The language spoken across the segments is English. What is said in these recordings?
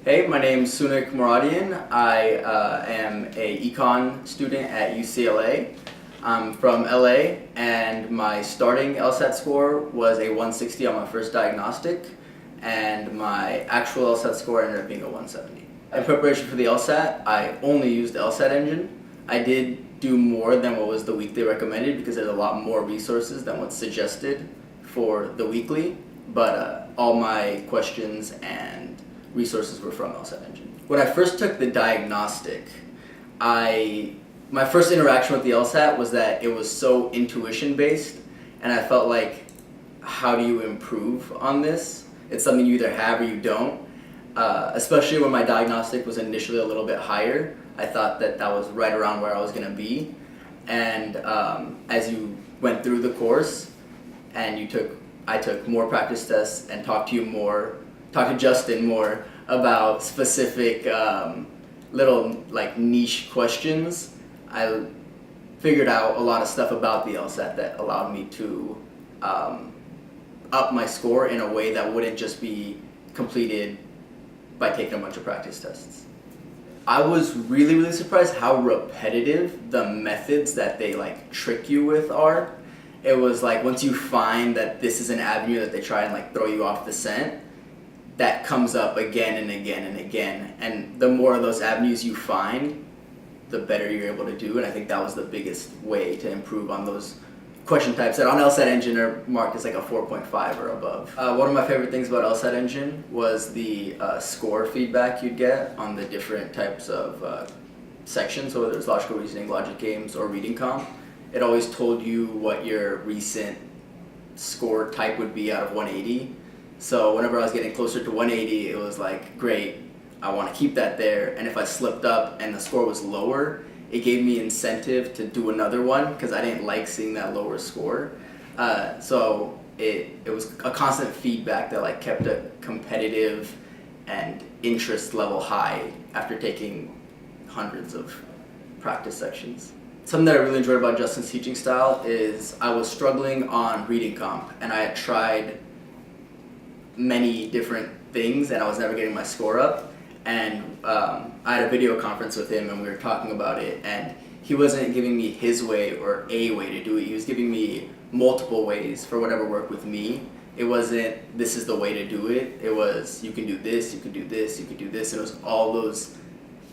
Hey, my name's Siunik. I am a econ student at UCLA. I'm from LA, and my starting LSAT score was a 160 on my first diagnostic, and my actual LSAT score ended up being a 170. In preparation for the LSAT, I only used the LSAT Engine. I did do more than what was the weekly recommended because there's a lot more resources than what's suggested for the weekly, but all my questions and resources were from LSAT Engine. When I first took the diagnostic, my first interaction with the LSAT was that it was so intuition based, and I felt like, how do you improve on this? It's something you either have or you don't. Especially when my diagnostic was initially a little bit higher, I thought that that was right around where I was going to be. And as you went through the course, and I took more practice tests and talked to Justin more about specific little like niche questions, I figured out a lot of stuff about the LSAT that allowed me to up my score in a way that wouldn't just be completed by taking a bunch of practice tests. I was really surprised how repetitive the methods that they like trick you with are. It was like once you find that this is an avenue that they try and like throw you off the scent, that comes up again and again and again. And the more of those avenues you find, the better you're able to do. And I think that was the biggest way to improve on those question types that on LSAT Engine are marked as like a 4.5 or above. One of my favorite things about LSAT Engine was the score feedback you'd get on the different types of sections, so whether it's logical reasoning, logic games, or reading comp. It always told you what your recent score type would be out of 180. So whenever I was getting closer to 180, it was like, great, I want to keep that there. And if I slipped up and the score was lower, it gave me incentive to do another one because I didn't like seeing that lower score. So it was a constant feedback that like kept a competitive and interest level high after taking hundreds of practice sections. Something that I really enjoyed about Justin's teaching style is I was struggling on reading comp, and I had tried many different things and I was never getting my score up. And I had a video conference with him and we were talking about it, and he wasn't giving me his way or a way to do it. He was giving me multiple ways for whatever worked with me. It wasn't, this is the way to do it. It was, you can do this, you can do this, you can do this. And it was all those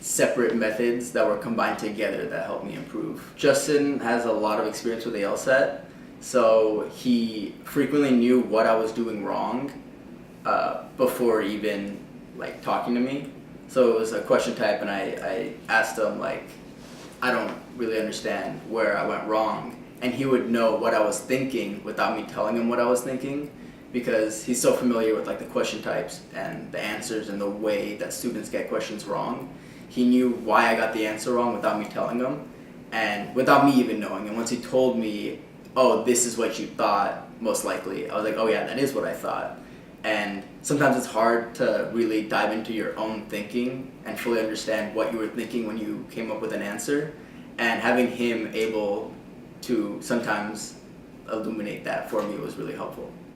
separate methods that were combined together that helped me improve. Justin has a lot of experience with the LSAT, so he frequently knew what I was doing wrong before even like talking to me. So it was a question type, and I asked him like, I don't really understand where I went wrong, and he would know what I was thinking without me telling him what I was thinking, because he's so familiar with like the question types and the answers and the way that students get questions wrong. He knew why I got the answer wrong without me telling him, and without me even knowing. And once he told me, oh, this is what you thought, most likely, I was like, oh yeah, that is what I thought. And sometimes it's hard to really dive into your own thinking and fully understand what you were thinking when you came up with an answer. And having him able to sometimes illuminate that for me was really helpful.